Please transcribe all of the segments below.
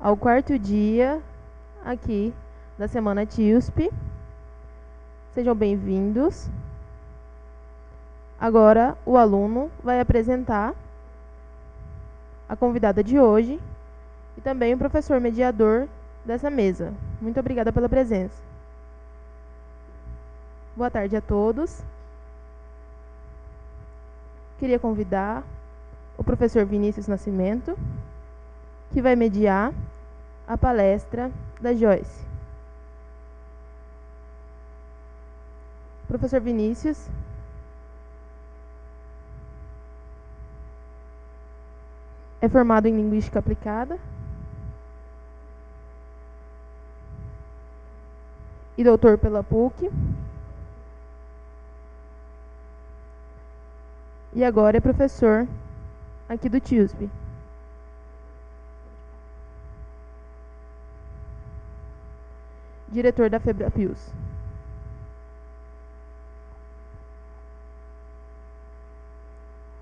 ao quarto dia aqui da Semana TIUSP. Sejam bem-vindos. Agora o aluno vai apresentar a convidada de hoje e também o professor mediador dessa mesa. Muito obrigada pela presença. Boa tarde a todos. Queria convidar o professor Vinícius Nascimento, que vai mediar a palestra da Joyce. Professor Vinícius é formado em Linguística Aplicada e doutor pela PUC. E agora é professor aqui do TIUSP. Diretor da FEBRAPIUS.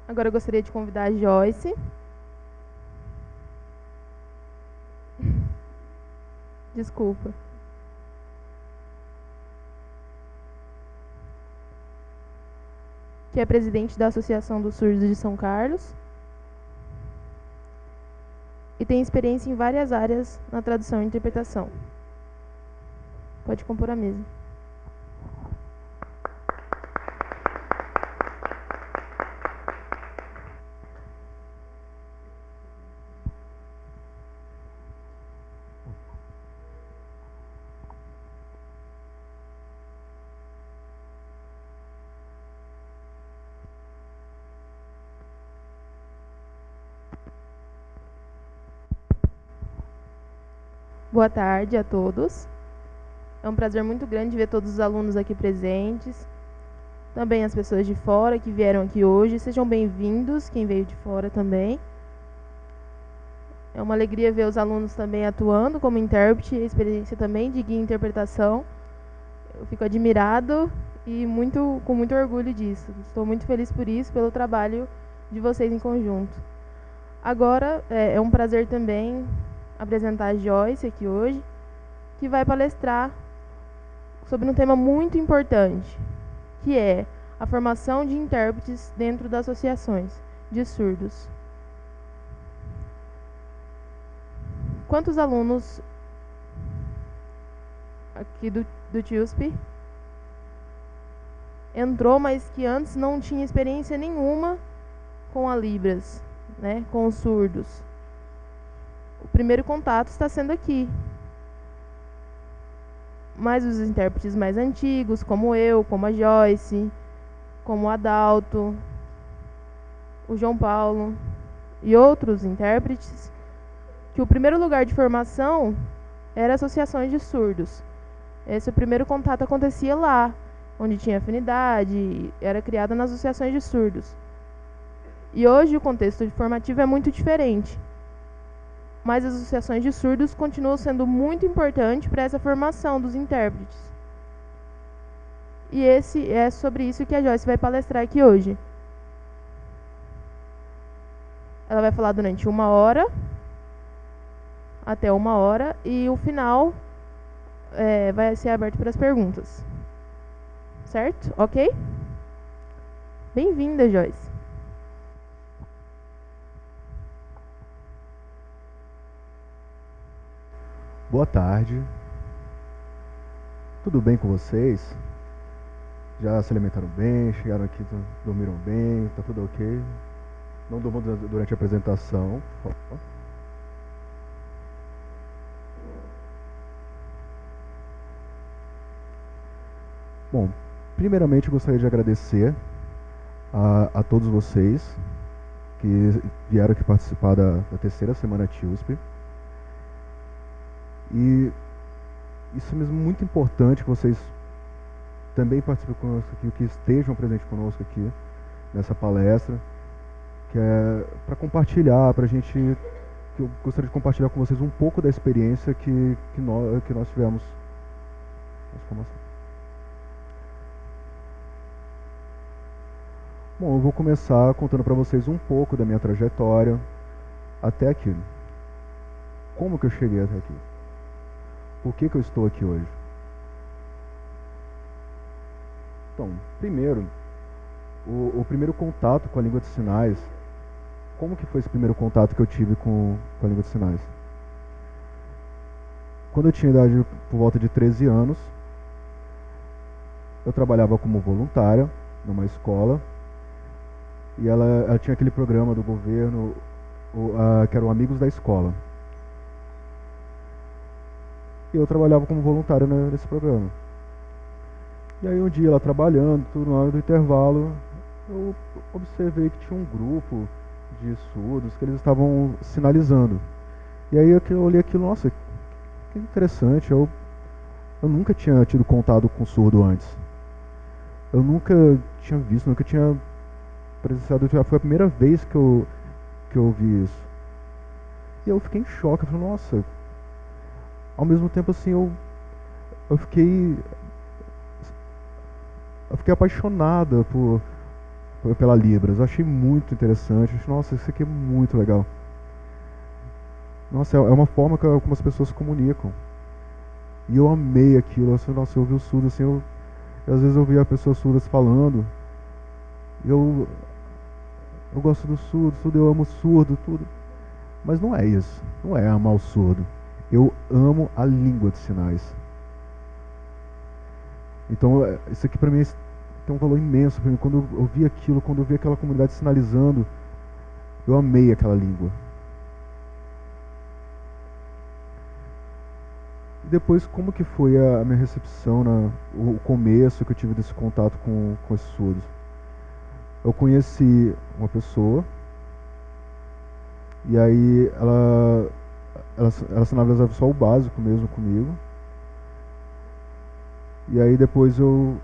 Agora eu gostaria de convidar a Joyce. Desculpa. Que é presidente da Associação dos Surdos de São Carlos e tem experiência em várias áreas na tradução e interpretação. Pode compor a mesa. Boa tarde a todos. É um prazer muito grande ver todos os alunos aqui presentes. Também as pessoas de fora que vieram aqui hoje. Sejam bem-vindos, quem veio de fora também. É uma alegria ver os alunos também atuando como intérprete, a experiência também de guia e interpretação. Eu fico admirado e com muito orgulho disso. Estou muito feliz por isso, pelo trabalho de vocês em conjunto. Agora, é um prazer também apresentar a Joyce aqui hoje, que vai palestrar sobre um tema muito importante, que é a formação de intérpretes dentro das associações de surdos. Quantos alunos aqui do TIUSP entrou, mas que antes não tinha experiência nenhuma com a Libras, né, com os surdos? O primeiro contato está sendo aqui. Mas os intérpretes mais antigos, como eu, como a Joyce, como o Adalto, o João Paulo e outros intérpretes, que o primeiro lugar de formação era associações de surdos. Esse primeiro contato acontecia lá, onde tinha afinidade, era criada nas associações de surdos. E hoje o contexto formativo é muito diferente. Mas as associações de surdos continuam sendo muito importantes para essa formação dos intérpretes. E é sobre isso que a Joyce vai palestrar aqui hoje. Ela vai falar durante 1 hora, até 1 hora, e o final vai ser aberto para as perguntas. Certo? Ok? Bem-vinda, Joyce. Boa tarde. Tudo bem com vocês? Já se alimentaram bem? Chegaram aqui, dormiram bem? Tá tudo ok? Não durmam durante a apresentação, por favor. Bom, primeiramente gostaria de agradecer a todos vocês que vieram aqui participar da terceira semana TIUSP. E isso é mesmo muito importante que vocês também participem conosco aqui, que estejam presentes conosco aqui nessa palestra, que é para compartilhar, que eu gostaria de compartilhar com vocês um pouco da experiência que nós tivemos. Bom, eu vou começar contando para vocês um pouco da minha trajetória até aqui. como que eu cheguei até aqui? Por que eu estou aqui hoje? Então, primeiro, o primeiro contato com a língua de sinais, como que foi esse primeiro contato que eu tive com a língua de sinais? Quando eu tinha idade por volta de 13 anos, eu trabalhava como voluntária numa escola e ela tinha aquele programa do governo que era o Amigos da Escola. E eu trabalhava como voluntário nesse programa. E aí um dia lá trabalhando, tudo, na hora do intervalo, eu observei que tinha um grupo de surdos que eles estavam sinalizando. E aí eu olhei aquilo, nossa, que interessante, eu nunca tinha tido contato com surdo antes. Eu nunca tinha visto, nunca tinha presenciado, já foi a primeira vez que eu vi isso. E eu fiquei em choque, eu falei, nossa, ao mesmo tempo assim, eu fiquei apaixonada pela Libras. Eu achei muito interessante. Eu achei, nossa, isso aqui é muito legal. Nossa, é uma forma como as pessoas se comunicam. E eu amei aquilo. Assim, nossa, eu ouvi o surdo assim, às vezes eu via pessoas surdas falando. Eu gosto do surdo, eu amo surdo, tudo. Mas não é isso. Não é amar o surdo. Eu amo a língua de sinais. Então, isso aqui pra mim tem um valor imenso pra mim. Quando eu vi aquilo, quando eu vi aquela comunidade sinalizando, eu amei aquela língua. E depois, como que foi a minha recepção, o começo que eu tive desse contato com esses surdos? Eu conheci uma pessoa, e aí ela sinalizava só o básico mesmo comigo. E aí depois eu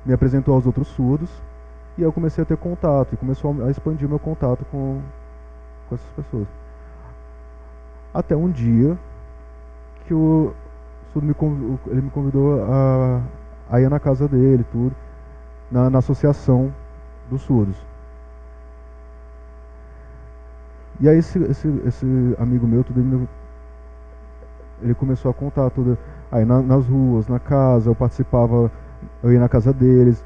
me apresentou aos outros surdos e eu comecei a ter contato e começou a expandir meu contato com essas pessoas. Até um dia que o surdo ele me convidou a ir na casa dele, tudo, na associação dos surdos. E aí esse amigo meu, tudo, ele começou a contar tudo. Aí nas ruas, na casa, eu ia na casa deles.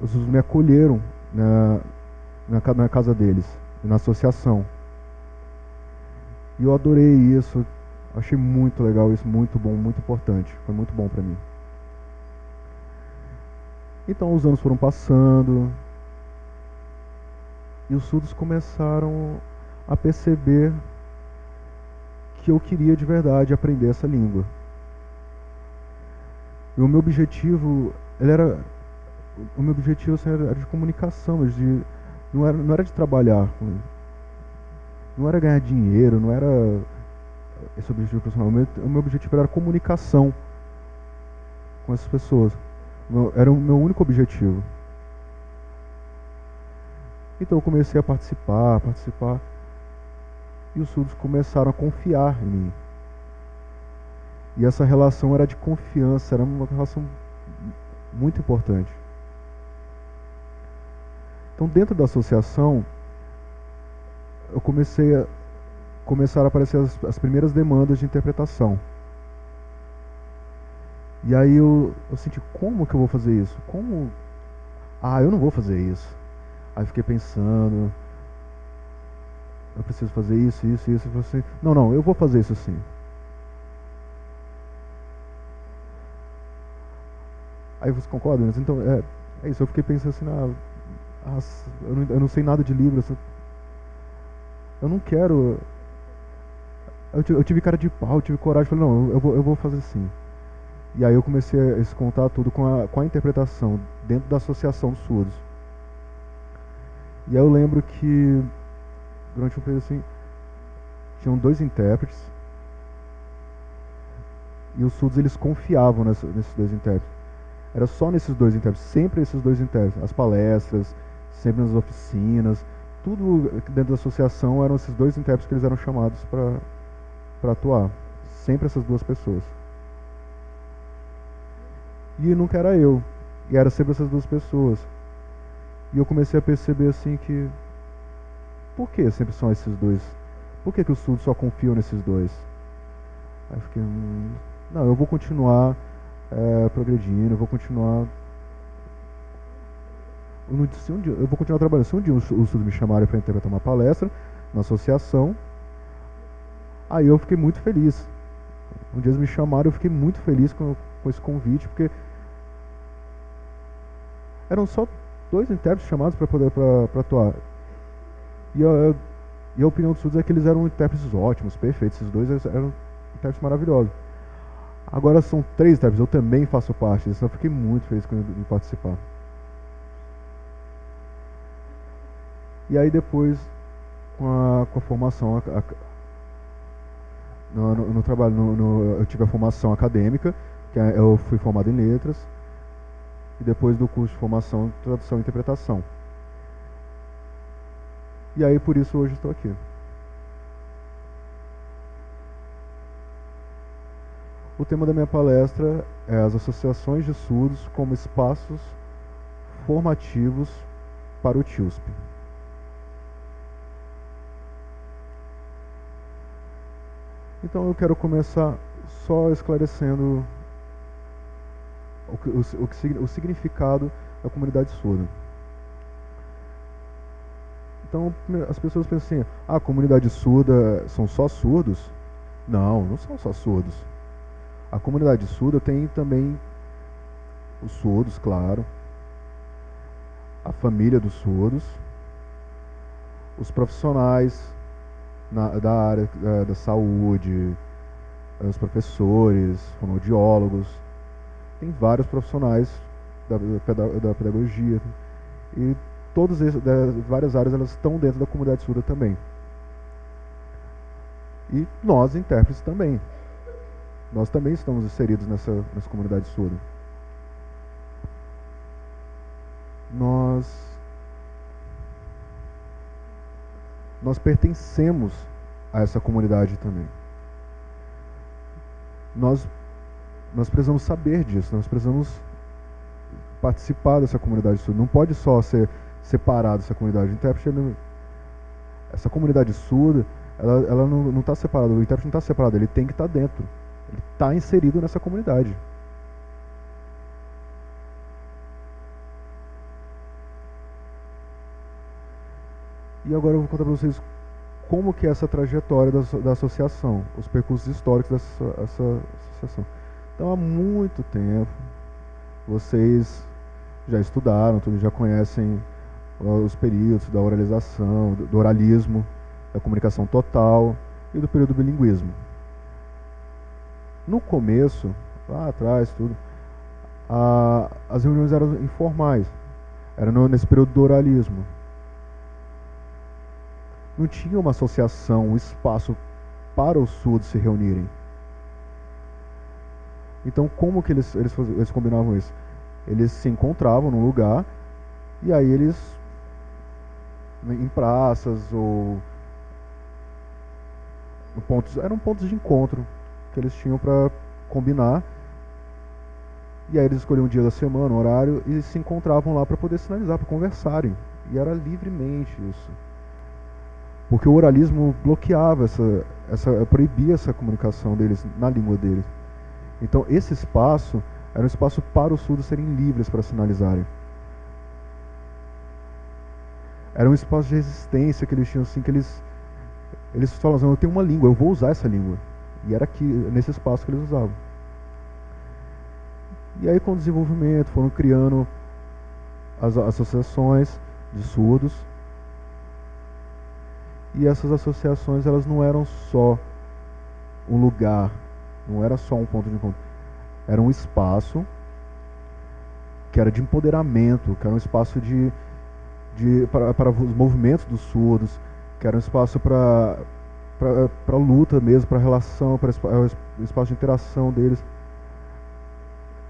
Os surdos me acolheram na casa deles, na associação. E eu adorei isso, achei muito legal isso, muito bom, muito importante. Foi muito bom pra mim. Então os anos foram passando e os surdos começaram a perceber que eu queria de verdade aprender essa língua. E o meu objetivo, assim, era de comunicação, não era de trabalhar, não era ganhar dinheiro, não era esse objetivo profissional. O meu objetivo era a comunicação com essas pessoas. Era o meu único objetivo. Então eu comecei a participar, e os surdos começaram a confiar em mim. E essa relação era de confiança, era uma relação muito importante. Então, dentro da associação, começaram a aparecer as primeiras demandas de interpretação. E aí eu senti, como que eu vou fazer isso? Eu não vou fazer isso. Aí fiquei pensando, eu preciso fazer isso. E falei assim, não, eu vou fazer isso sim. Aí você concorda? Então, é isso, eu fiquei pensando assim, eu não sei nada de Libras, eu não quero. Eu tive cara de pau, eu tive coragem, falei, não, eu vou fazer sim. E aí eu comecei a esse contato tudo com a interpretação, dentro da associação dos surdos. E aí eu lembro que, durante um período assim, tinham 2 intérpretes, e os surdos eles confiavam nesses 2 intérpretes. Era só nesses 2 intérpretes, sempre esses 2 intérpretes. As palestras, sempre nas oficinas, tudo dentro da associação eram esses 2 intérpretes que eles eram chamados para atuar. Sempre essas 2 pessoas. E nunca era eu, e era sempre essas 2 pessoas. E eu comecei a perceber assim que, por que sempre são esses 2 Por que os surdos só confiam nesses dois? Aí eu fiquei, não, eu vou continuar progredindo, eu vou continuar. Eu vou continuar trabalhando. Se um dia os surdos me chamarem para interpretar uma palestra na associação, aí eu fiquei muito feliz. Um dia eles me chamaram, eu fiquei muito feliz com esse convite, porque eram só 2 intérpretes chamados para poder pra atuar. E a opinião dos surdos é que eles eram intérpretes ótimos, perfeitos. Esses 2 eram intérpretes maravilhosos. Agora são 3 intérpretes, eu também faço parte disso. Eu fiquei muito feliz em participar. E aí depois, com a formação no trabalho, eu tive a formação acadêmica, que eu fui formado em letras, e depois do curso de formação, tradução e interpretação. E aí por isso hoje estou aqui. O tema da minha palestra é as associações de surdos como espaços formativos para o TIUSP. Então eu quero começar só esclarecendo o significado da comunidade surda. Então as pessoas pensam assim, a comunidade surda são só surdos? Não, não são só surdos. A comunidade surda tem também os surdos, claro, a família dos surdos, os profissionais da área da saúde, os professores, fonoaudiólogos, tem vários profissionais da pedagogia, e todas várias áreas elas estão dentro da comunidade surda também. E nós, intérpretes, também. Nós também estamos inseridos nessa comunidade surda. Nós pertencemos a essa comunidade também. Nós precisamos saber disso, nós precisamos participar dessa comunidade surda. Não pode só ser separado essa comunidade. O intérprete, essa comunidade surda, ela não está separada, o intérprete não está separado, ele tem que estar dentro. Ele está inserido nessa comunidade. E agora eu vou contar para vocês como que é essa trajetória da associação, os percursos históricos dessa associação. Então, há muito tempo, vocês já estudaram, já conhecem os períodos da oralização, do oralismo, da comunicação total e do período do bilinguismo. No começo, lá atrás, as reuniões eram informais, era nesse período do oralismo. Não tinha uma associação, um espaço para os surdos se reunirem. Então, como que eles combinavam isso? Eles se encontravam num lugar, e aí eles, em praças ou eram pontos de encontro que eles tinham para combinar. E aí eles escolhiam um dia da semana, um horário, e se encontravam lá para poder sinalizar, para conversarem. E era livremente isso. Porque o oralismo bloqueava proibia essa comunicação deles na língua deles. Então esse espaço era um espaço para os surdos serem livres para sinalizarem. Era um espaço de resistência que eles tinham, assim, que eles falavam assim, eu tenho uma língua, eu vou usar essa língua. E era aqui, nesse espaço que eles usavam. E aí com o desenvolvimento foram criando as associações de surdos. E essas associações, elas não eram só um lugar, não era só um ponto de encontro. Era um espaço que era de empoderamento, que era um espaço para os movimentos dos surdos, que era um espaço para luta mesmo, para relação, para espaço de interação deles.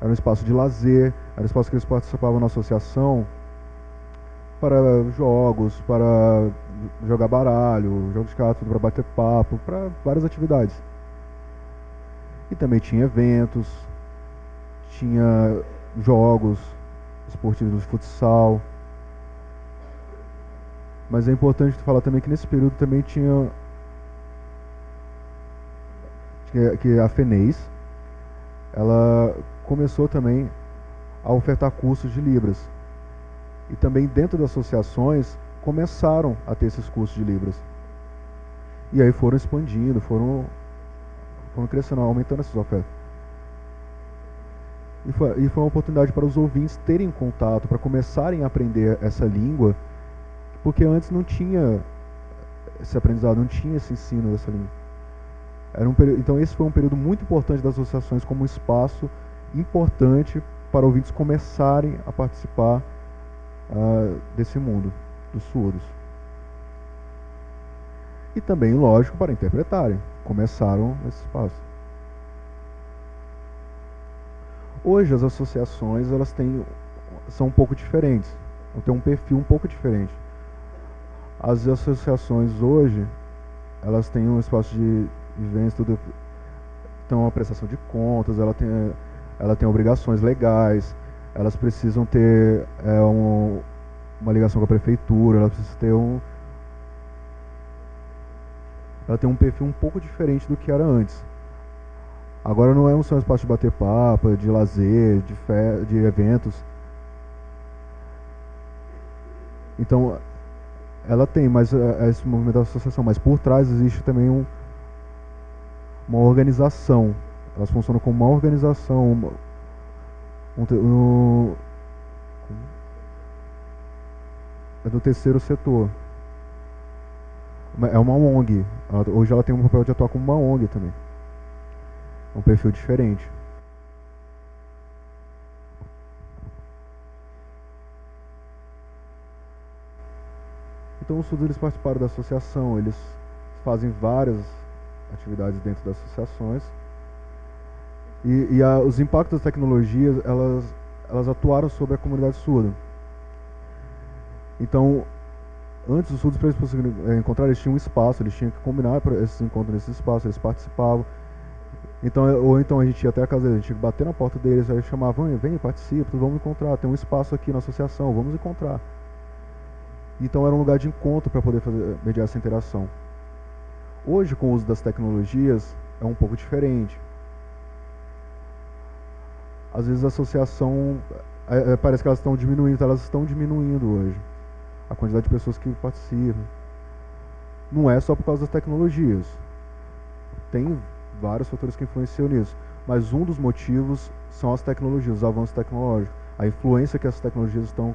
Era um espaço de lazer, era um espaço que eles participavam na associação para jogos, para jogar baralho, jogos de cartas, para bater papo, para várias atividades. E também tinha eventos, tinha jogos esportivos de futsal. Mas é importante falar também que nesse período também tinha que a FENEIS, ela começou também a ofertar cursos de Libras. E também dentro das associações começaram a ter esses cursos de Libras. E aí foram expandindo, foram crescendo, aumentando essas ofertas. E foi uma oportunidade para os ouvintes terem contato, para começarem a aprender essa língua, porque antes não tinha esse aprendizado, não tinha esse ensino dessa língua. Então esse foi um período muito importante das associações como um espaço importante para ouvintes começarem a participar desse mundo dos surdos. E também, lógico, para interpretarem. Começaram nesse espaço. Hoje as associações são um pouco diferentes. Têm um perfil um pouco diferente. As associações hoje, elas têm um espaço de vivência, tem uma prestação de contas, ela tem obrigações legais, elas precisam ter uma ligação com a prefeitura, ela precisa ter ela tem um perfil um pouco diferente do que era antes. Agora não é só um espaço de bater papo, de lazer, de eventos. Então, ela tem mais esse movimento da associação, mas por trás existe também uma organização. Elas funcionam como uma organização, é do terceiro setor. É uma ONG. Hoje ela tem um papel de atuar como uma ONG também. É um perfil diferente. Então os surdos, eles participaram da associação, eles fazem várias atividades dentro das associações. E os impactos das tecnologias, elas atuaram sobre a comunidade surda. Então, antes os surdos, para eles conseguirem encontrar, eles tinham um espaço, eles tinham que combinar para esses encontros nesse espaço, eles participavam. Ou então a gente ia até a casa deles, a gente tinha que bater na porta deles, aí chamavam, vem, participa, vamos encontrar, tem um espaço aqui na associação, vamos encontrar. Então era um lugar de encontro para poder mediar essa interação. Hoje, com o uso das tecnologias, é um pouco diferente. Às vezes a associação, parece que elas estão diminuindo hoje. A quantidade de pessoas que participam. Não é só por causa das tecnologias. Tem vários fatores que influenciam nisso. Mas um dos motivos são as tecnologias, os avanços tecnológicos. A influência que essas tecnologias estão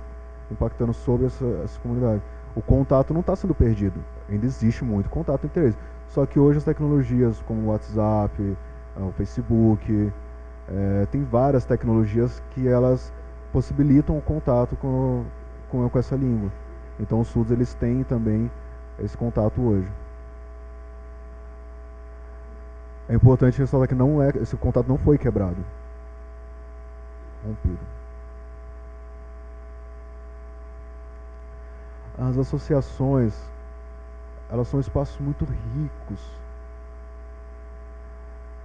impactando sobre essa comunidade. O contato não está sendo perdido. Ainda existe muito contato entre eles. Só que hoje as tecnologias como o WhatsApp, o Facebook, tem várias tecnologias que elas possibilitam o contato com essa língua. Então os surdos, eles têm também esse contato hoje. É importante ressaltar que esse contato não foi quebrado, rompido. As associações, elas são espaços muito ricos.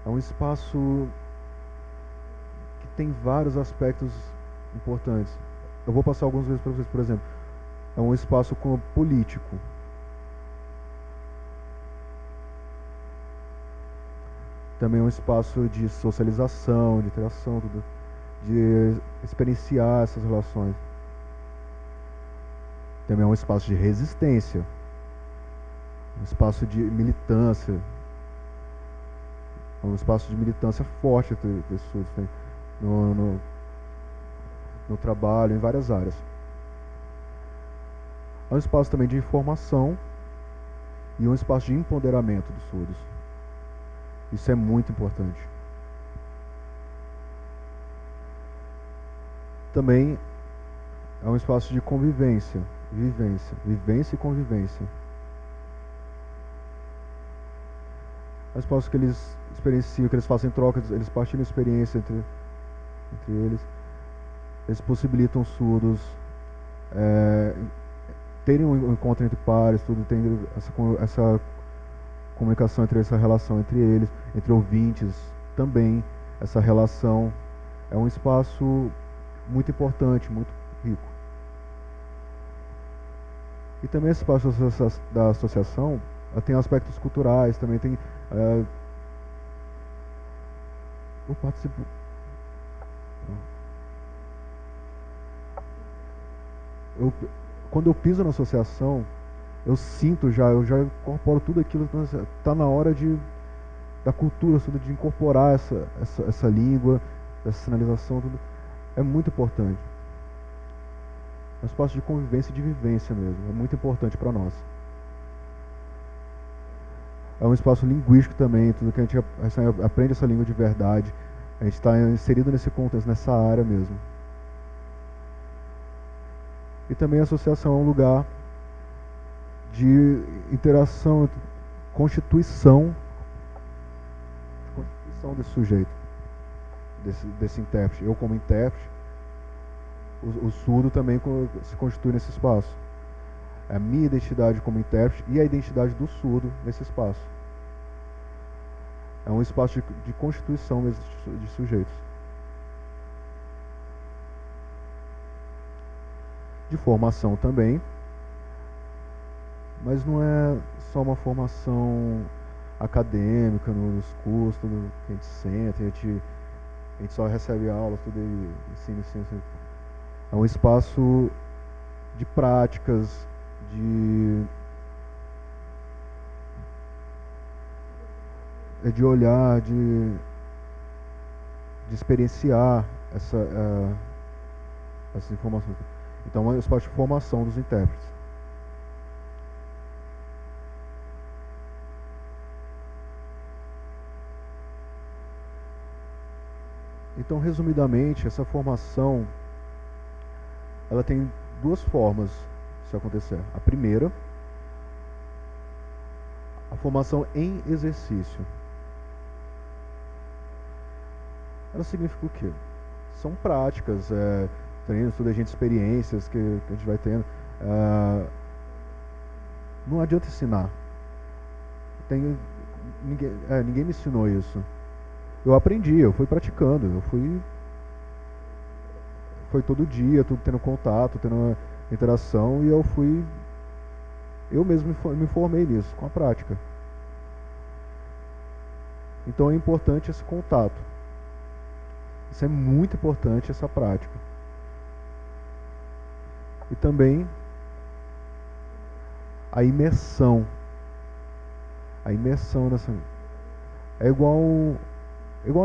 É um espaço que tem vários aspectos importantes. Eu vou passar alguns vezes para vocês, por exemplo. É um espaço político. Também é um espaço de socialização, de interação, de experienciar essas relações. Também é um espaço de resistência, um espaço de militância, um espaço de militância forte entre pessoas no trabalho, em várias áreas. É um espaço também de informação e um espaço de empoderamento dos surdos. Isso é muito importante. Também é um espaço de convivência, vivência e convivência. É um espaço que eles experienciam, que eles fazem trocas, eles partilham experiência entre eles. Eles possibilitam os surdos terem um encontro entre pares, tem essa comunicação essa relação entre eles, entre ouvintes também, essa relação. É um espaço muito importante, muito rico. E também esse espaço da associação tem aspectos culturais, também tem eu participo. Quando eu piso na associação, eu sinto eu já incorporo tudo aquilo. Está na hora da cultura, de incorporar essa língua, essa sinalização, tudo. É muito importante. É um espaço de convivência e de vivência mesmo. É muito importante para nós. É um espaço linguístico também, tudo que a gente aprende essa língua de verdade. A gente está inserido nesse contexto, nessa área mesmo. E também a associação é um lugar de interação, constituição desse sujeito, desse intérprete. Eu como intérprete, o surdo também se constitui nesse espaço. É a minha identidade como intérprete e a identidade do surdo nesse espaço. É um espaço de constituição mesmo de sujeitos. De formação também, mas não é só uma formação acadêmica nos cursos, tudo que a gente senta, a gente só recebe aulas, tudo e ensina. É um espaço de práticas, de olhar, de experienciar essas informações. Então é um espaço de formação dos intérpretes. Então, resumidamente, essa formação ela tem duas formas de isso acontecer. A primeira, a formação em exercício. Ela significa o quê? São práticas, treinos, tudo, experiências que a gente vai tendo. Não adianta ensinar. Ninguém me ensinou isso. Eu aprendi, eu fui praticando, foi todo dia, tudo tendo contato, tendo interação, e eu mesmo me formei nisso, com a prática. Então é importante esse contato. Isso é muito importante, essa prática. E também a imersão. A imersão nessa... É igual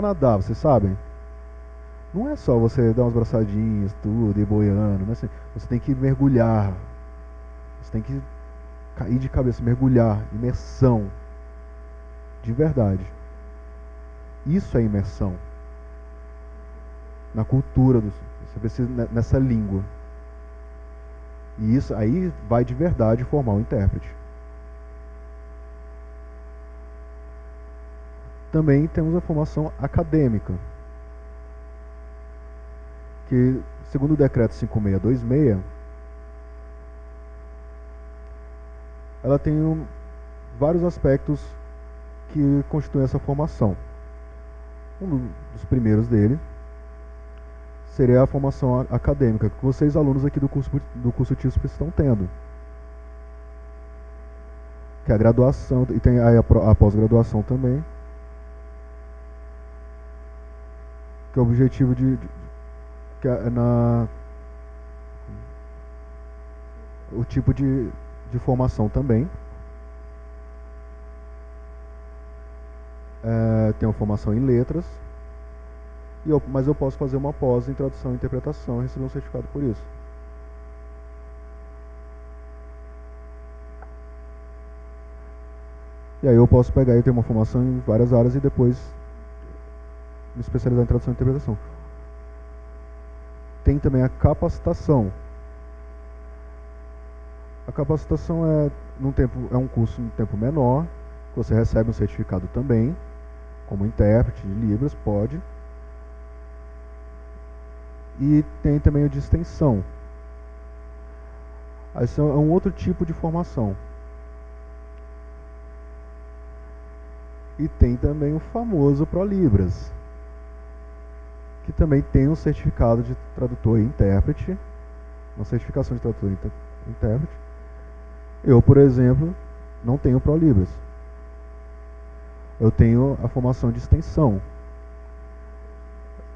nadar, vocês sabem? Não é só você dar umas braçadinhas, tudo, e boiando, não é assim. Você tem que mergulhar. Você tem que cair de cabeça, mergulhar, imersão. De verdade. Isso é imersão. Na cultura, você precisa nessa língua. E isso aí vai de verdade formar um intérprete. Também temos a formação acadêmica, que, segundo o decreto 5626, ela tem vários aspectos que constituem essa formação. Um dos primeiros dele seria a formação acadêmica, que vocês, alunos aqui do curso TISP, estão tendo. Que é a graduação, e tem aí a pós-graduação também, que é o objetivo que é o tipo de formação também. Tem a formação em letras, mas eu posso fazer uma pós em tradução e interpretação e receber um certificado por isso. E aí eu posso pegar e ter uma formação em várias áreas e depois me especializar em tradução e interpretação. Tem também a capacitação. A capacitação é um curso em tempo menor, que você recebe um certificado também, como intérprete de Libras, pode. E tem também o de extensão. Esse é um outro tipo de formação. E tem também o famoso ProLibras, que também tem um certificado de tradutor e intérprete, uma certificação de tradutor e intérprete. Eu, por exemplo, não tenho ProLibras. Eu tenho a formação de extensão.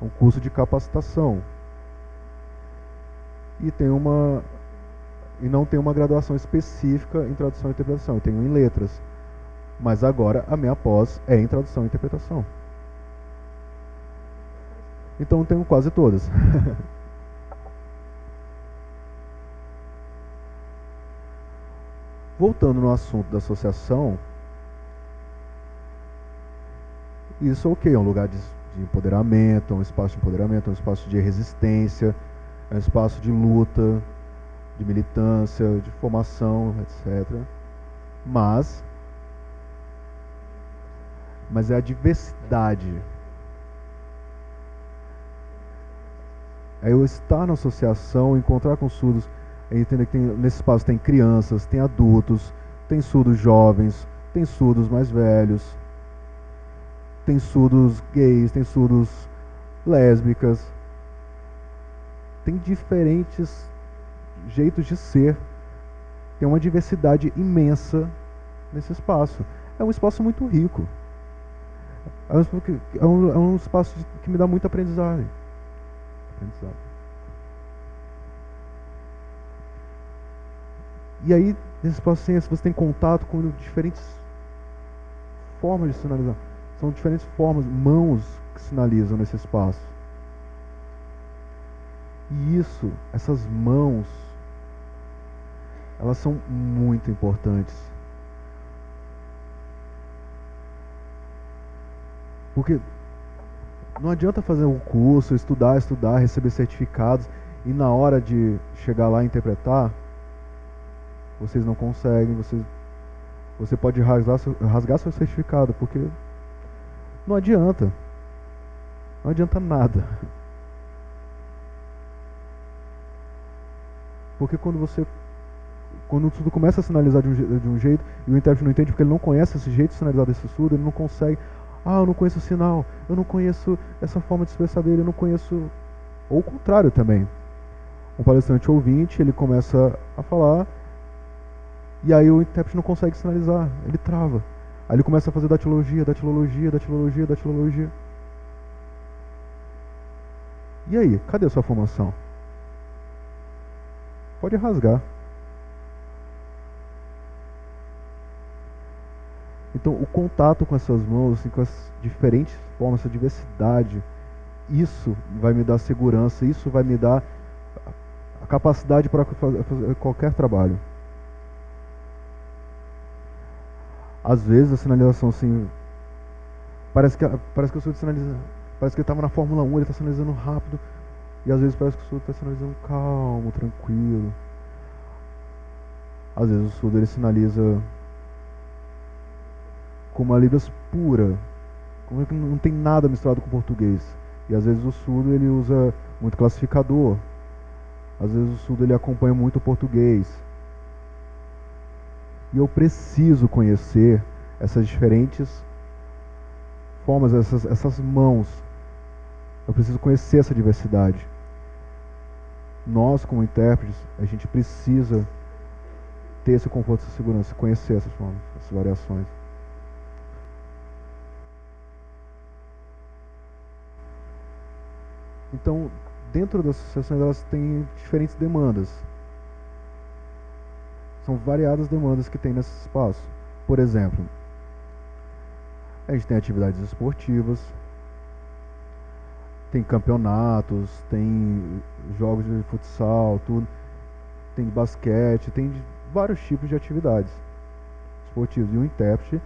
um curso de capacitação. E não tem uma graduação específica em tradução e interpretação. Eu tenho em letras. Mas agora a minha pós é em tradução e interpretação. Então eu tenho quase todas. Voltando no assunto da associação, isso é um lugar de empoderamento, é um espaço de empoderamento, é um espaço de resistência, é um espaço de luta, de militância, de formação, etc. Mas é a diversidade. É eu estar na associação, encontrar com surdos, entender que nesse espaço tem crianças, tem adultos, tem surdos jovens, tem surdos mais velhos, tem surdos gays, tem surdos lésbicas, tem diferentes jeitos de ser, tem uma diversidade imensa nesse espaço. É um espaço muito rico. É um espaço que me dá muita aprendizagem. E aí, nesse espaço assim, você tem contato com diferentes formas de sinalizar. São diferentes formas, mãos que sinalizam nesse espaço. E essas mãos, elas são muito importantes. Porque não adianta fazer um curso, estudar, receber certificados e na hora de chegar lá e interpretar, vocês não conseguem, você pode rasgar seu certificado, porque não adianta. Não adianta nada. Porque quando tudo começa a sinalizar de um jeito e o intérprete não entende porque ele não conhece esse jeito de sinalizar desse surdo, ele não consegue. Eu não conheço o sinal, eu não conheço essa forma de expressar dele, eu não conheço. Ou o contrário também. Um palestrante ouvinte, ele começa a falar e aí o intérprete não consegue sinalizar, ele trava. Aí ele começa a fazer datilologia. E aí, cadê a sua formação? Pode rasgar. Então, o contato com essas mãos, assim, com as diferentes formas, essa diversidade, isso vai me dar segurança, isso vai me dar a capacidade para fazer qualquer trabalho. Às vezes a sinalização assim, parece que eu sou de sinalizar, parece que ele estava na Fórmula 1, ele está sinalizando rápido, e às vezes parece que o surdo está sinalizando calmo, tranquilo. Às vezes o surdo ele sinaliza com uma Libras pura, como é que não tem nada misturado com português. E às vezes o surdo ele usa muito classificador, às vezes o surdo ele acompanha muito o português. E eu preciso conhecer essas diferentes formas, essas mãos. Eu preciso conhecer essa diversidade. Nós, como intérpretes, a gente precisa ter esse conforto, essa segurança, conhecer essas formas, essas variações. Então, dentro das associações, elas têm diferentes demandas. São variadas demandas que tem nesse espaço. Por exemplo, a gente tem atividades esportivas, tem campeonatos, tem jogos de futsal, tudo, tem basquete, tem vários tipos de atividades esportivas. E o intérprete,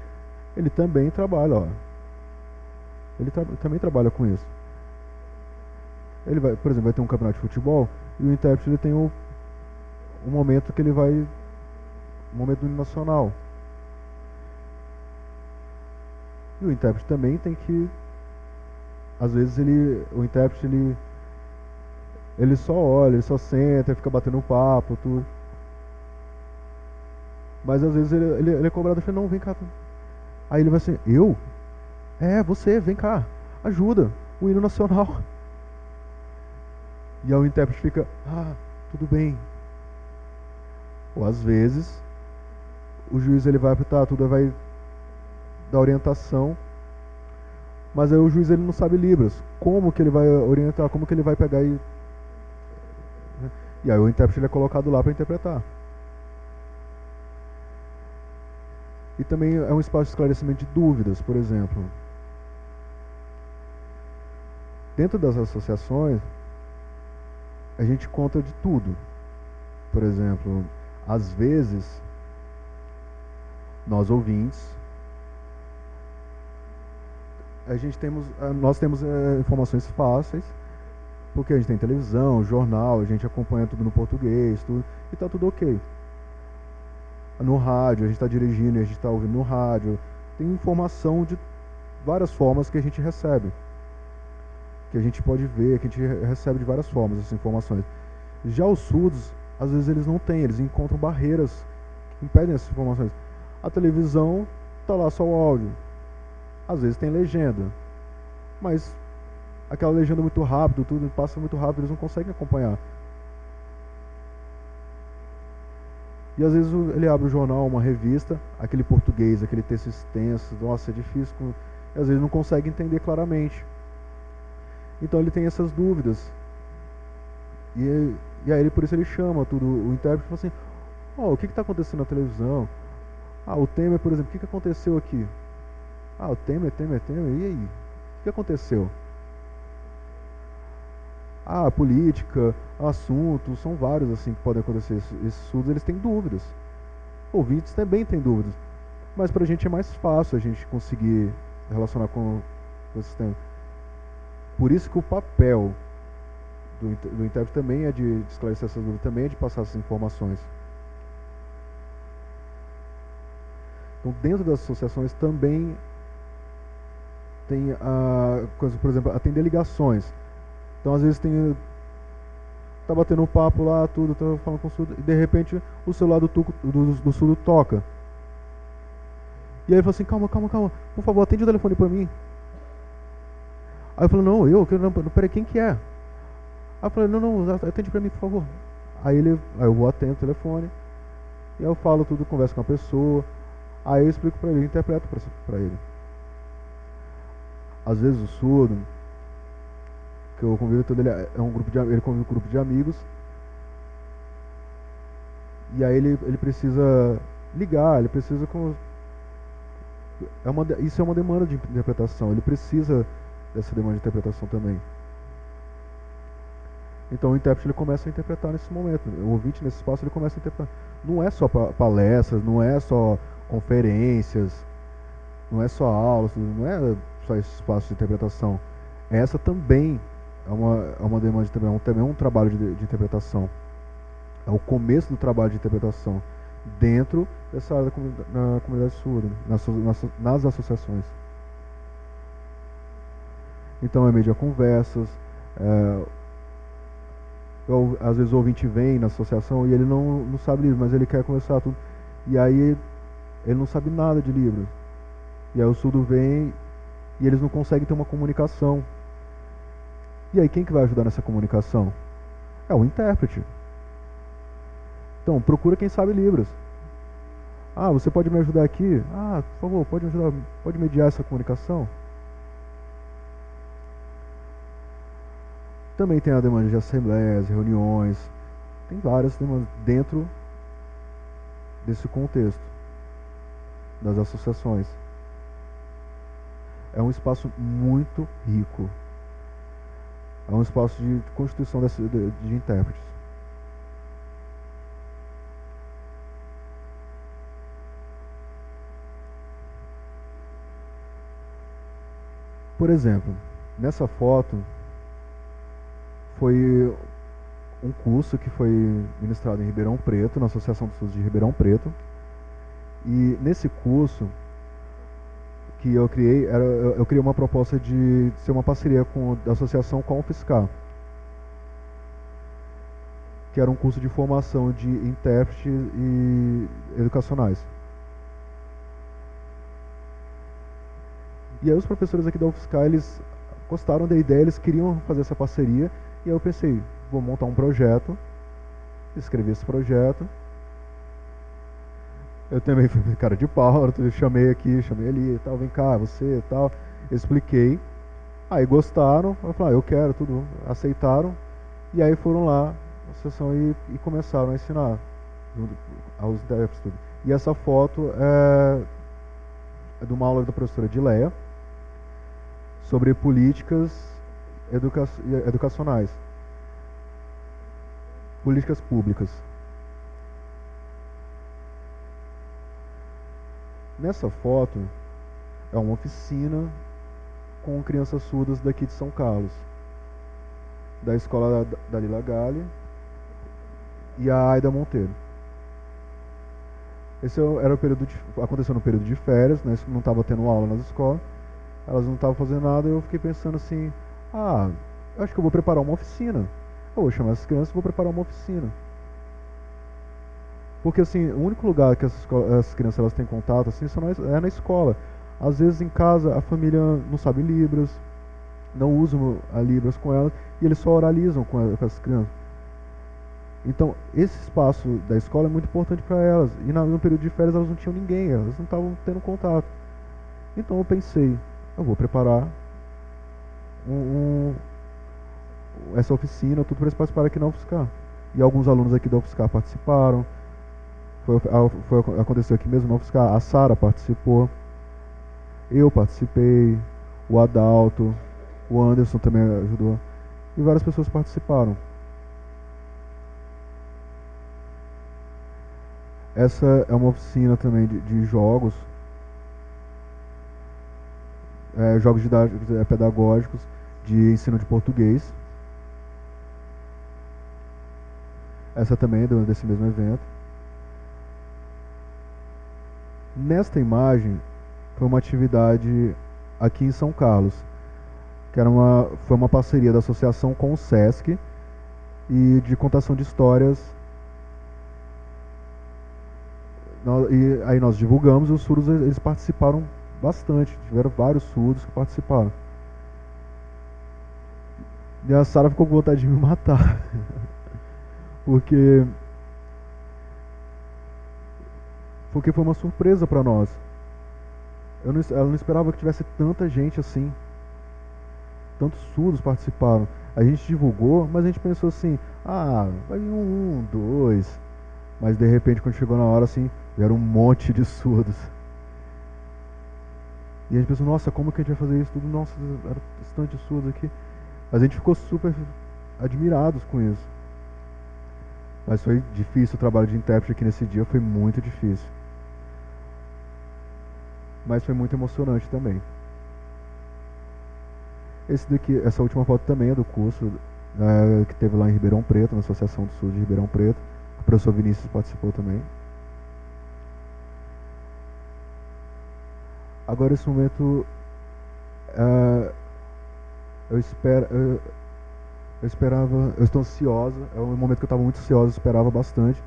ele também trabalha, ele também trabalha com isso. Ele vai, por exemplo, vai ter um campeonato de futebol e o intérprete ele tem um momento que ele vai, um momento do hino nacional. E o intérprete também tem que, às vezes o intérprete ele só olha, ele só senta, fica batendo um papo, tudo. Mas às vezes ele é cobrado e fala, não, vem cá. Aí ele vai assim, eu? Você, vem cá, ajuda, o hino nacional. E aí o intérprete fica, tudo bem. Ou às vezes, o juiz ele vai apitar tudo, vai dar orientação. Mas aí o juiz ele não sabe Libras. Como que ele vai orientar? Como que ele vai pegar e... E aí o intérprete ele é colocado lá para interpretar. E também é um espaço de esclarecimento de dúvidas, por exemplo. Dentro das associações, a gente conta de tudo. Por exemplo, às vezes, nós ouvintes, nós temos informações fáceis, porque a gente tem televisão, jornal, a gente acompanha tudo no português, tudo, e tá tudo ok. No rádio, a gente está dirigindo e a gente está ouvindo no rádio. Tem informação de várias formas que a gente recebe. Que a gente pode ver, que a gente recebe de várias formas essas informações. Já os surdos, às vezes eles não têm, eles encontram barreiras que impedem essas informações. A televisão está lá só o áudio. Às vezes tem legenda. Mas aquela legenda muito rápido, tudo passa muito rápido, eles não conseguem acompanhar. E às vezes ele abre o jornal, uma revista, aquele português, aquele texto extenso, nossa, é difícil, e às vezes não consegue entender claramente. Então ele tem essas dúvidas. E aí por isso ele chama tudo, o intérprete fala assim, o que está acontecendo na televisão? O Temer, por exemplo, o que aconteceu aqui? O Temer, e aí? O que aconteceu? Política, assuntos, são vários assim que podem acontecer. Esses surdos, eles têm dúvidas. Ouvintes também têm dúvidas. Mas pra gente é mais fácil a gente conseguir relacionar com esses temas. Por isso que o papel do intérprete também é de esclarecer essas dúvidas, também é de passar essas informações. Então, dentro das associações também tem a coisa, por exemplo, atender ligações. Então, às vezes tá batendo um papo lá, tudo, tá falando com o surdo, e de repente o celular do surdo toca. E aí ele fala assim, calma, por favor, atende o telefone pra mim. Aí eu falo, não, peraí, quem que é? Aí eu falei, não, atende pra mim, por favor. Aí eu vou atendo o telefone, e aí eu falo tudo, converso com a pessoa, aí eu explico pra ele, eu interpreto pra ele. Às vezes o surdo, que eu convido todo ele ele convive um grupo de amigos, e aí ele precisa ligar, ele precisa isso é uma demanda de interpretação, ele precisa dessa demanda de interpretação também. Então o intérprete ele começa a interpretar nesse momento, o ouvinte nesse espaço ele começa a interpretar. Não é só palestras, não é só conferências, não é só aulas, não é só esse espaço de interpretação. Essa também é uma demanda, também é um trabalho de interpretação. É o começo do trabalho de interpretação dentro dessa área na comunidade surda, nas associações. Então é mediar conversas, às vezes o ouvinte vem na associação e ele não sabe Libras, mas ele quer conversar tudo, e aí ele não sabe nada de Libras. E aí o surdo vem e eles não conseguem ter uma comunicação. E aí quem que vai ajudar nessa comunicação? É o intérprete. Então, procura quem sabe Libras. Você pode me ajudar aqui? Por favor, pode me ajudar, pode mediar essa comunicação? Também tem a demanda de assembleias, reuniões, tem várias demandas dentro desse contexto das associações. É um espaço muito rico. É um espaço de constituição de intérpretes. Por exemplo, nessa foto foi um curso que foi ministrado em Ribeirão Preto, na Associação dos Surdos de Ribeirão Preto. E nesse curso que eu criei, eu criei uma proposta de ser uma parceria da associação com a UFSCar, que era um curso de formação de intérpretes e educacionais. E aí os professores aqui da UFSCar, eles gostaram da ideia, eles queriam fazer essa parceria, e aí eu pensei, vou montar um projeto, escrevi esse projeto. Eu também fui cara de pau, eu chamei aqui, chamei ali e tal, vem cá, você e tal. Expliquei, aí gostaram, eu falei, eu quero, tudo, aceitaram, e aí foram lá na associação e começaram a ensinar aos intérpretes tudo. E essa foto é de uma aula da professora Dileia sobre políticas educacionais, políticas públicas. Nessa foto é uma oficina com crianças surdas daqui de São Carlos, da escola da Lila Galli e a Aida Monteiro. Esse era o período aconteceu no período de férias, né? Não estava tendo aula nas escolas, elas não estavam fazendo nada, e eu fiquei pensando assim, eu acho que eu vou preparar uma oficina. Eu vou chamar essas crianças e vou preparar uma oficina. Porque assim, o único lugar que essas crianças elas têm contato assim, é na escola. Às vezes em casa a família não sabe Libras, não usam a Libras com elas, e eles só oralizam com essas crianças. Então, esse espaço da escola é muito importante para elas. E no período de férias elas não tinham ninguém, elas não estavam tendo contato. Então eu pensei, eu vou preparar essa oficina, tudo para eles participarem aqui na UFSCar. E alguns alunos aqui da UFSCar participaram. Aconteceu aqui mesmo na UFSCar, a Sara participou, eu participei, o Adalto, o Anderson também ajudou, e várias pessoas participaram. Essa é uma oficina também de jogos, jogos pedagógicos de ensino de português. Essa também é desse mesmo evento. Nesta imagem foi uma atividade aqui em São Carlos, que foi uma parceria da associação com o SESC e de contação de histórias. E aí nós divulgamos, e os surdos eles participaram bastante, tiveram vários surdos que participaram. E a Sara ficou com vontade de me matar, porque foi uma surpresa para nós. Ela não esperava que tivesse tanta gente assim, tantos surdos participaram. A gente divulgou, mas a gente pensou assim, vai vir dois. Mas de repente, quando chegou na hora, assim, vieram um monte de surdos. E a gente pensou, nossa, como que a gente vai fazer isso tudo? Nossa, era bastante surdos aqui. Mas a gente ficou super admirados com isso. Mas foi difícil o trabalho de intérprete aqui nesse dia, foi muito difícil. Mas foi muito emocionante também. Essa última foto também é do curso que teve lá em Ribeirão Preto, na Associação do Sul de Ribeirão Preto. O professor Vinícius participou também. Agora esse momento eu estou ansiosa, é um momento que eu estava muito ansiosa, eu esperava bastante,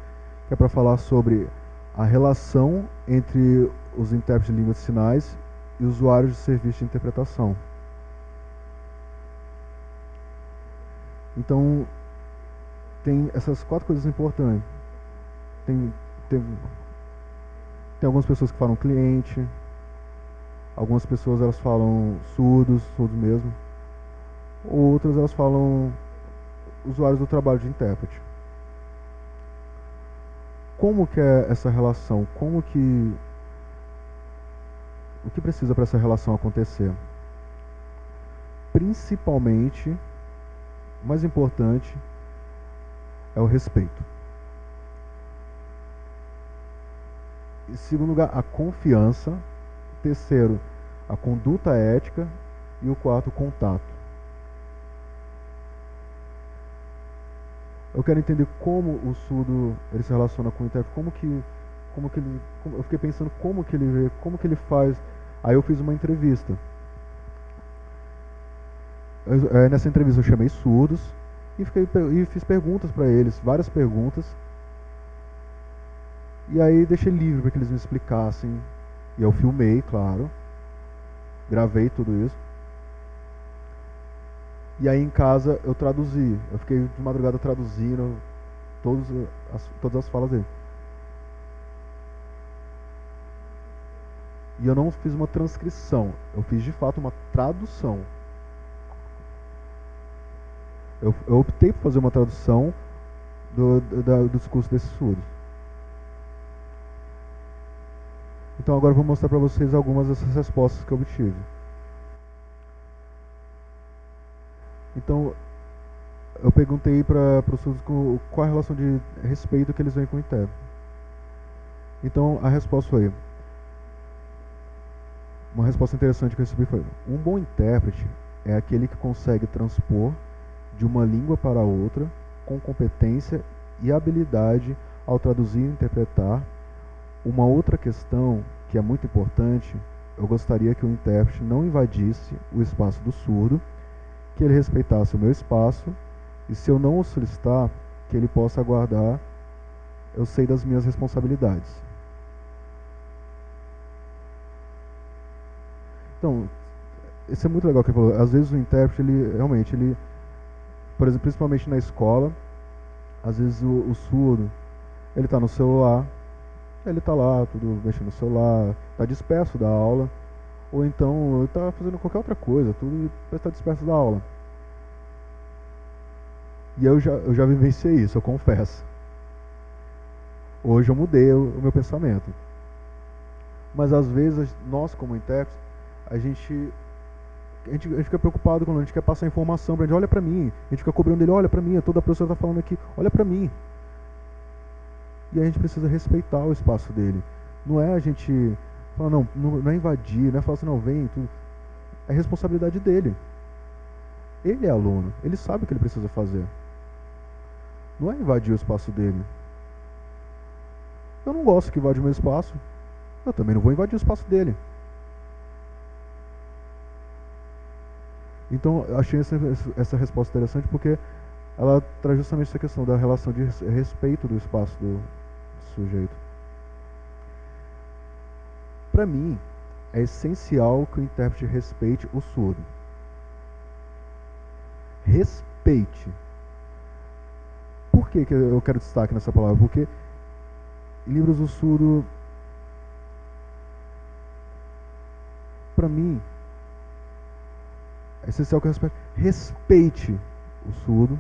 que é para falar sobre a relação entre os intérpretes de língua de sinais e usuários de serviço de interpretação. Então, tem essas 4 coisas importantes. Tem algumas pessoas que falam cliente, algumas pessoas elas falam surdos mesmo, outras elas falam usuários do trabalho de intérprete. Como que é essa relação? O que precisa para essa relação acontecer? Principalmente, o mais importante é o respeito. Em segundo lugar, a confiança. Terceiro, a conduta ética. E o quarto, o contato. Eu quero entender como o surdo ele se relaciona com o intérprete, eu fiquei pensando como que ele vê, como que ele faz. Aí eu fiz uma entrevista. Nessa entrevista eu chamei surdos e fiz perguntas para eles, várias perguntas. E aí deixei livre para que eles me explicassem. E eu filmei, claro. Gravei tudo isso. E aí em casa eu traduzi. Eu fiquei de madrugada traduzindo todas as falas dele. E eu não fiz uma transcrição, eu fiz de fato uma tradução. Eu optei por fazer uma tradução do discurso desses surdos. Então agora eu vou mostrar para vocês algumas dessas respostas que eu obtive. Então, eu perguntei para os surdos qual a relação de respeito que eles veem com o intérprete. Então, a resposta foi... Uma resposta interessante que eu recebi foi: um bom intérprete é aquele que consegue transpor de uma língua para outra com competência e habilidade ao traduzir e interpretar. Uma outra questão que é muito importante, eu gostaria que o intérprete não invadisse o espaço do surdo, que ele respeitasse o meu espaço, e se eu não o solicitar, que ele possa aguardar, eu sei das minhas responsabilidades. Então, isso é muito legal que ele falou. Às vezes o intérprete, ele, por exemplo, principalmente na escola, às vezes o surdo, ele está no celular, ele está lá, tudo mexendo no celular, está disperso da aula, ou então ele está fazendo qualquer outra coisa, tudo está disperso da aula. E eu já vivenciei isso, eu confesso. Hoje eu mudei o meu pensamento. Mas às vezes, nós como intérpretes, a gente fica preocupado quando a gente quer passar informação pra gente: olha pra mim. A gente fica cobrando ele: olha pra mim, toda a professora tá falando aqui, olha pra mim. E a gente precisa respeitar o espaço dele. Não é a gente falar, não é invadir, não é falar assim, não, vem, tudo. É responsabilidade dele. Ele é aluno, ele sabe o que ele precisa fazer. Não é invadir o espaço dele. Eu não gosto que invade o meu espaço, eu também não vou invadir o espaço dele. Então, eu achei essa resposta interessante porque ela traz justamente essa questão da relação de respeito do espaço do sujeito. Para mim, é essencial que o intérprete respeite o surdo. Respeite. Por que eu quero destaque nessa palavra? Porque em Libras do Surdo, para mim, é essencial que respeite o surdo.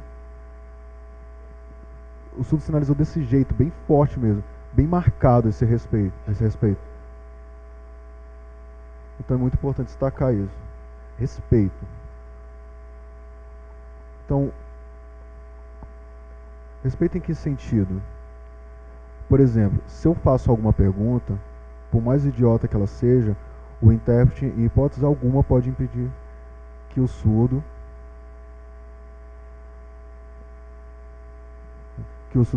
O surdo sinalizou desse jeito, bem forte mesmo, bem marcado esse respeito. Então é muito importante destacar isso. Respeito. Então, respeito em que sentido? Por exemplo, se eu faço alguma pergunta, por mais idiota que ela seja, o intérprete, em hipótese alguma, pode impedir que o surdo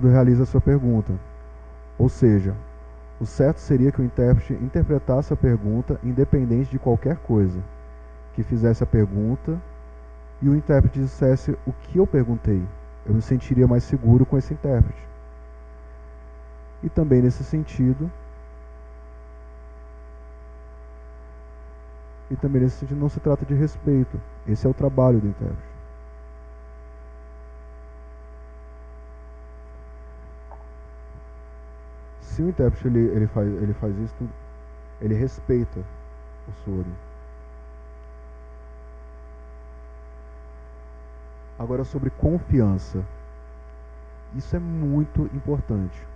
realize a sua pergunta. Ou seja, o certo seria que o intérprete interpretasse a pergunta independente de qualquer coisa, que fizesse a pergunta e o intérprete dissesse o que eu perguntei. Eu me sentiria mais seguro com esse intérprete. E também nesse sentido, não se trata de respeito. Esse é o trabalho do intérprete. Se o intérprete ele faz isso, ele respeita o surdo. Agora, sobre confiança. Isso é muito importante.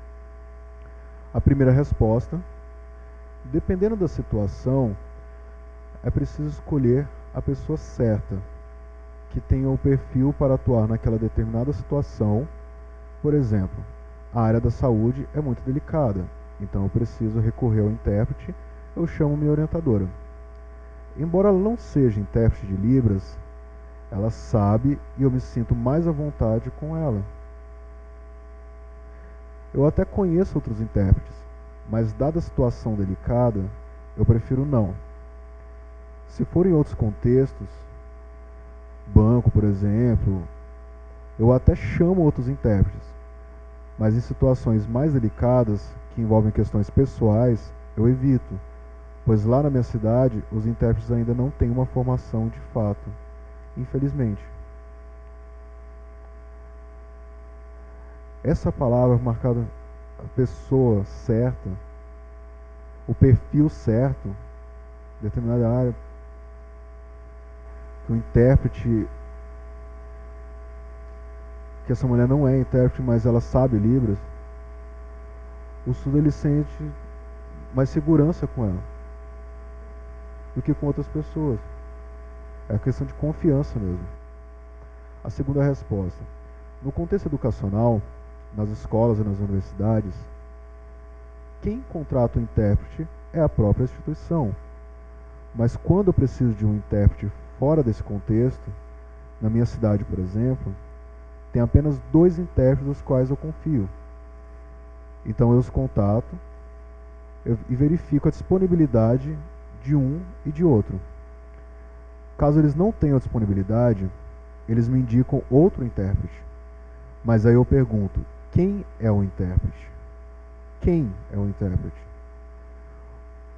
A primeira resposta: dependendo da situação, é preciso escolher a pessoa certa, que tenha o perfil para atuar naquela determinada situação. Por exemplo, a área da saúde é muito delicada, então eu preciso recorrer ao intérprete, eu chamo minha orientadora. Embora ela não seja intérprete de Libras, ela sabe e eu me sinto mais à vontade com ela. Eu até conheço outros intérpretes, mas dada a situação delicada, eu prefiro não. Se for em outros contextos, banco, por exemplo, eu até chamo outros intérpretes, mas em situações mais delicadas, que envolvem questões pessoais, eu evito, pois lá na minha cidade, os intérpretes ainda não têm uma formação de fato, infelizmente. Essa palavra marcada, a pessoa certa, o perfil certo, determinada área, que o intérprete, que essa mulher não é intérprete, mas ela sabe Libras, o surdo ele sente mais segurança com ela do que com outras pessoas. É a questão de confiança mesmo. A segunda resposta: no contexto educacional, nas escolas e nas universidades, quem contrata o intérprete é a própria instituição. Mas quando eu preciso de um intérprete fora desse contexto, na minha cidade, por exemplo, tem apenas 2 intérpretes dos quais eu confio. Então eu os contato e verifico a disponibilidade de um e de outro. Caso eles não tenham disponibilidade, eles me indicam outro intérprete. Mas aí eu pergunto: quem é o intérprete? Quem é o intérprete?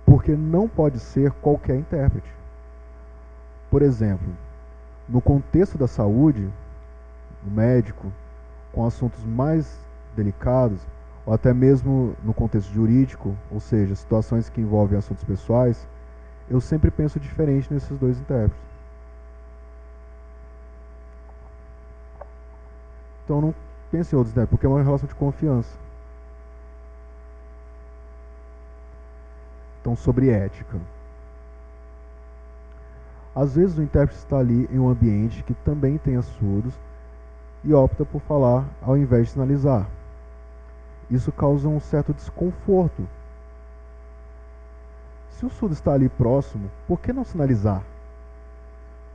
Porque não pode ser qualquer intérprete. Por exemplo, no contexto da saúde, o médico, com assuntos mais delicados, ou até mesmo no contexto jurídico, ou seja, situações que envolvem assuntos pessoais, eu sempre penso diferente nesses 2 intérpretes. Então não pense em outros intérpretes, porque é uma relação de confiança. Então, sobre ética. Às vezes o intérprete está ali em um ambiente que também tenha surdos e opta por falar ao invés de sinalizar. Isso causa um certo desconforto. Se o surdo está ali próximo, por que não sinalizar?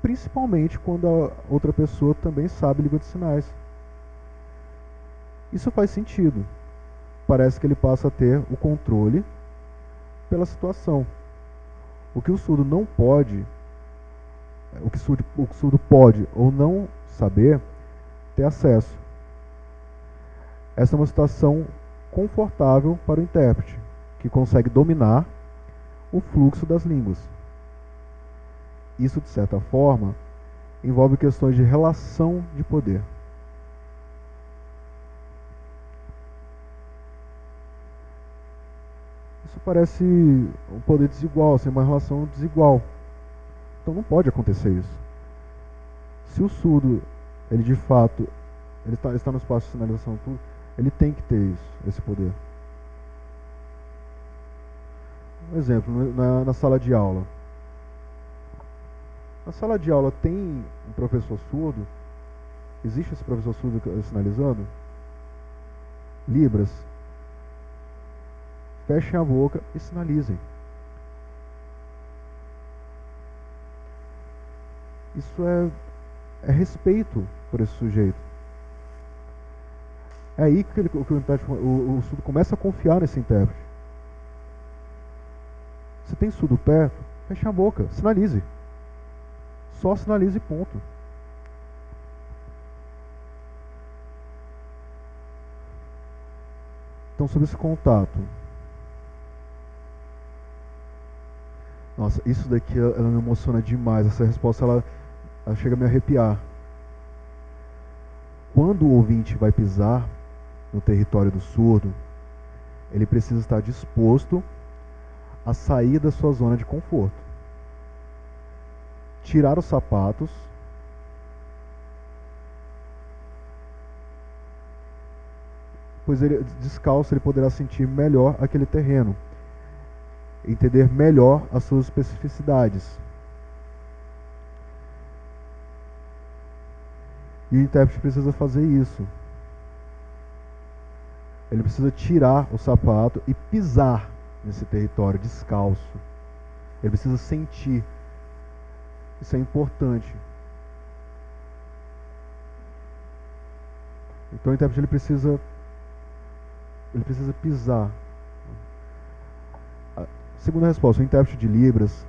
Principalmente quando a outra pessoa também sabe língua de sinais. Isso faz sentido. Parece que ele passa a ter o controle pela situação. O que o surdo não pode, o que o surdo pode ou não saber, ter acesso. Essa é uma situação confortável para o intérprete, que consegue dominar o fluxo das línguas. Isso, de certa forma, envolve questões de relação de poder. Isso parece um poder desigual, assim, uma relação desigual. Então não pode acontecer isso. Se o surdo, ele de fato, ele está no espaço de sinalização, tudo, ele tem que ter isso, esse poder. Um exemplo, na sala de aula. Na sala de aula tem um professor surdo? Existe esse professor surdo sinalizando? Libras. Fechem a boca e sinalizem. Isso é respeito por esse sujeito. É aí que o surdo começa a confiar nesse intérprete. Se tem surdo perto, feche a boca, sinalize. Só sinalize, ponto. Então, sobre esse contato. Nossa, isso daqui ela me emociona demais. Essa resposta ela chega a me arrepiar. Quando o ouvinte vai pisar no território do surdo, ele precisa estar disposto a sair da sua zona de conforto. Tirar os sapatos, pois ele, descalço ele poderá sentir melhor aquele terreno, entender melhor as suas especificidades. E o intérprete precisa fazer isso. Ele precisa tirar o sapato e pisar nesse território descalço. Ele precisa sentir. Isso é importante. Então o intérprete ele precisa pisar. A segunda resposta: o intérprete de Libras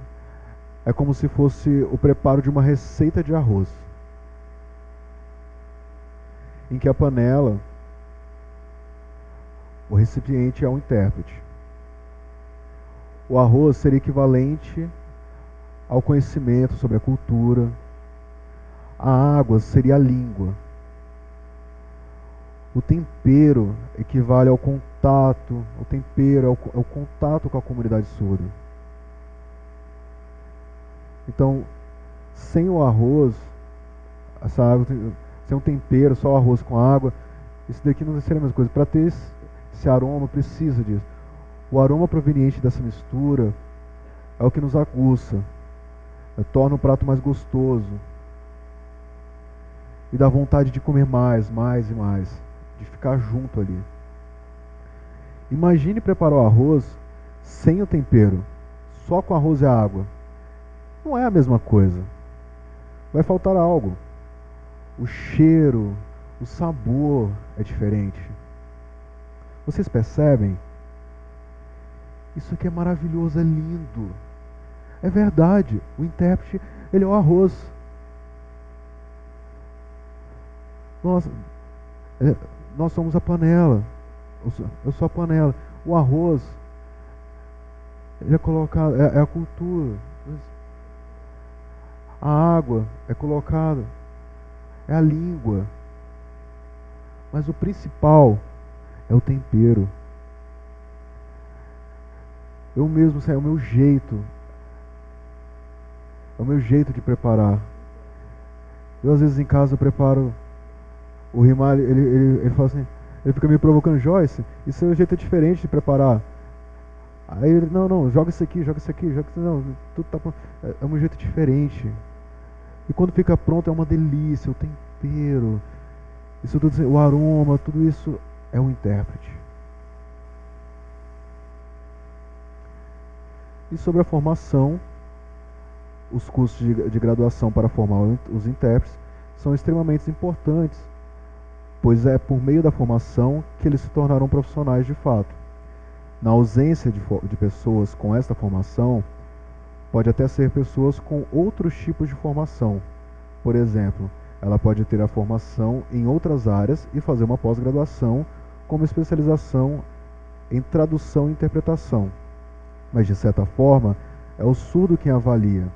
é como se fosse o preparo de uma receita de arroz, em que a panela, o recipiente é o intérprete. O arroz seria equivalente ao conhecimento sobre a cultura. A água seria a língua. O tempero equivale ao contato. O tempero é o contato com a comunidade surda. Então, sem o arroz, essa água, sem um tempero, só o arroz com água, isso daqui não vai ser a mesma coisa. Para ter esse aroma, precisa disso. O aroma proveniente dessa mistura é o que nos aguça, torna o prato mais gostoso e dá vontade de comer mais, mais e mais, de ficar junto ali. Imagine preparar o arroz sem o tempero, só com arroz e água. Não é a mesma coisa. Vai faltar algo. O cheiro, o sabor é diferente. Vocês percebem? Isso aqui é maravilhoso, é lindo. É verdade. O intérprete, ele é o arroz. Nós somos a panela. Eu sou a panela. O arroz, ele é colocado, é a cultura. A água é colocada, é a língua. Mas o principal é o tempero. Eu mesmo, é o meu jeito. É o meu jeito de preparar. Eu às vezes em casa eu preparo o Rimar, ele fala assim, ele fica me provocando, Joyce, isso é um jeito diferente de preparar. Aí ele, não, joga isso aqui, joga isso aqui, não, tudo tá pronto. É um jeito diferente. E quando fica pronto é uma delícia, o tempero, isso tudo, o aroma, tudo isso é o intérprete. E sobre a formação, os cursos de graduação para formar os intérpretes são extremamente importantes, pois é por meio da formação que eles se tornarão profissionais de fato. Na ausência de pessoas com esta formação, pode até ser pessoas com outros tipos de formação. Por exemplo, ela pode ter a formação em outras áreas e fazer uma pós-graduação como especialização em tradução e interpretação. Mas, de certa forma, é o surdo quem avalia.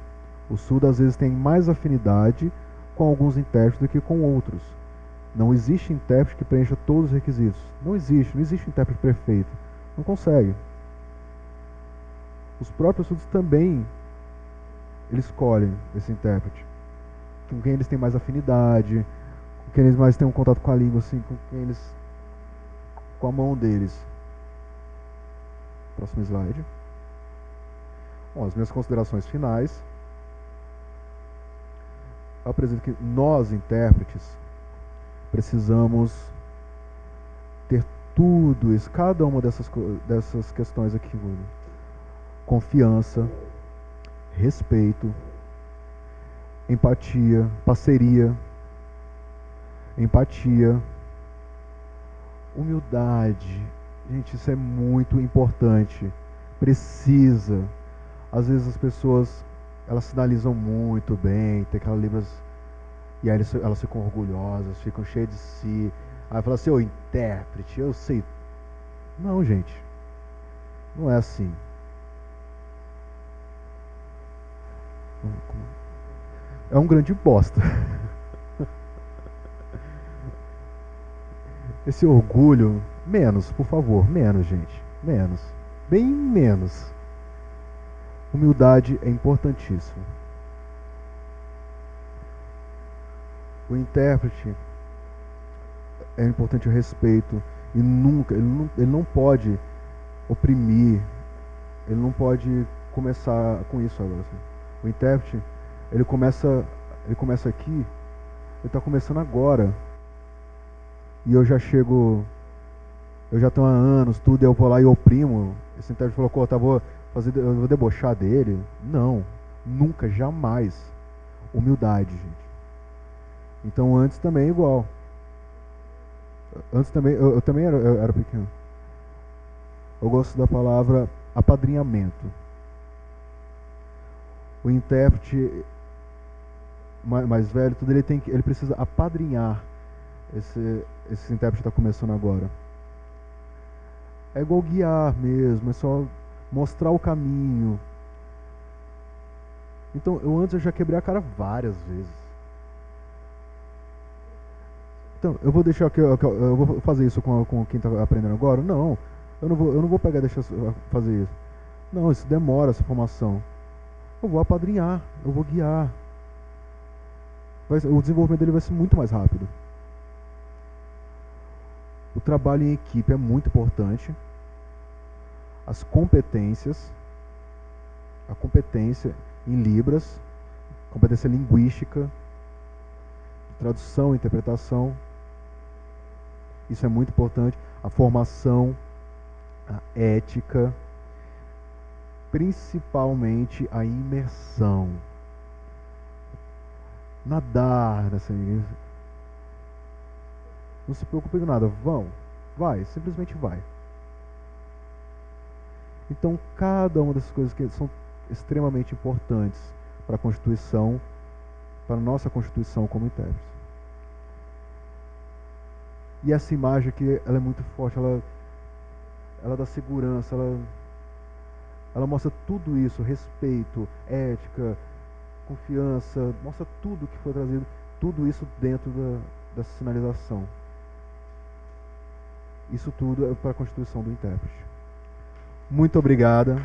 O surdo às vezes tem mais afinidade com alguns intérpretes do que com outros. Não existe intérprete que preencha todos os requisitos. Não existe intérprete perfeito. Não consegue. Os próprios surdos também, eles escolhem esse intérprete. Com quem eles têm mais afinidade, com quem eles mais têm um contato com a língua, assim, com a mão deles. Próximo slide. Bom, as minhas considerações finais. Eu apresento que nós, intérpretes, precisamos ter tudo isso, cada uma dessas questões aqui. Confiança, respeito, empatia, parceria, empatia, humildade. Gente, isso é muito importante. Precisa. Às vezes as pessoas, elas sinalizam muito bem, tem aquelas libras, e aí elas ficam orgulhosas, ficam cheias de si. Aí fala assim, ô intérprete, eu sei. Não, gente. Não é assim. É um grande bosta. Esse orgulho, menos, por favor, menos, gente. Menos. Bem menos. Humildade é importantíssimo. O intérprete é importante o respeito e nunca, ele não pode oprimir, ele não pode começar com isso agora. Assim. O intérprete, ele começa aqui, ele está começando agora. E eu já chego, eu já tenho há anos, tudo, eu vou lá e oprimo. Esse intérprete falou, eu vou debochar dele. Não, nunca, jamais. Humildade, gente. Então antes também é igual. Antes também, eu também era pequeno. Eu gosto da palavra apadrinhamento. O intérprete mais velho, tudo ele precisa apadrinhar esse intérprete está começando agora. É igual guiar mesmo, é só mostrar o caminho. Então, eu já quebrei a cara várias vezes. Então, eu vou deixar eu vou fazer isso com quem está aprendendo agora? Não, eu não vou pegar e deixar fazer isso. Não, isso demora, essa formação. eu vou apadrinhar, eu vou guiar. O desenvolvimento dele vai ser muito mais rápido. O trabalho em equipe é muito importante. As competências, a competência em Libras, competência linguística, tradução, interpretação, isso é muito importante. A formação, a ética, principalmente a imersão. Nadar nessa. Não se preocupe com nada, vai, simplesmente vai. Então, cada uma dessas coisas que são extremamente importantes para a Constituição, para a nossa Constituição como intérprete. E essa imagem aqui, ela é muito forte, ela dá segurança, ela mostra tudo isso, respeito, ética, confiança, mostra tudo que foi trazido, tudo isso dentro dessa sinalização. Isso tudo é para a Constituição do intérprete. Muito obrigada.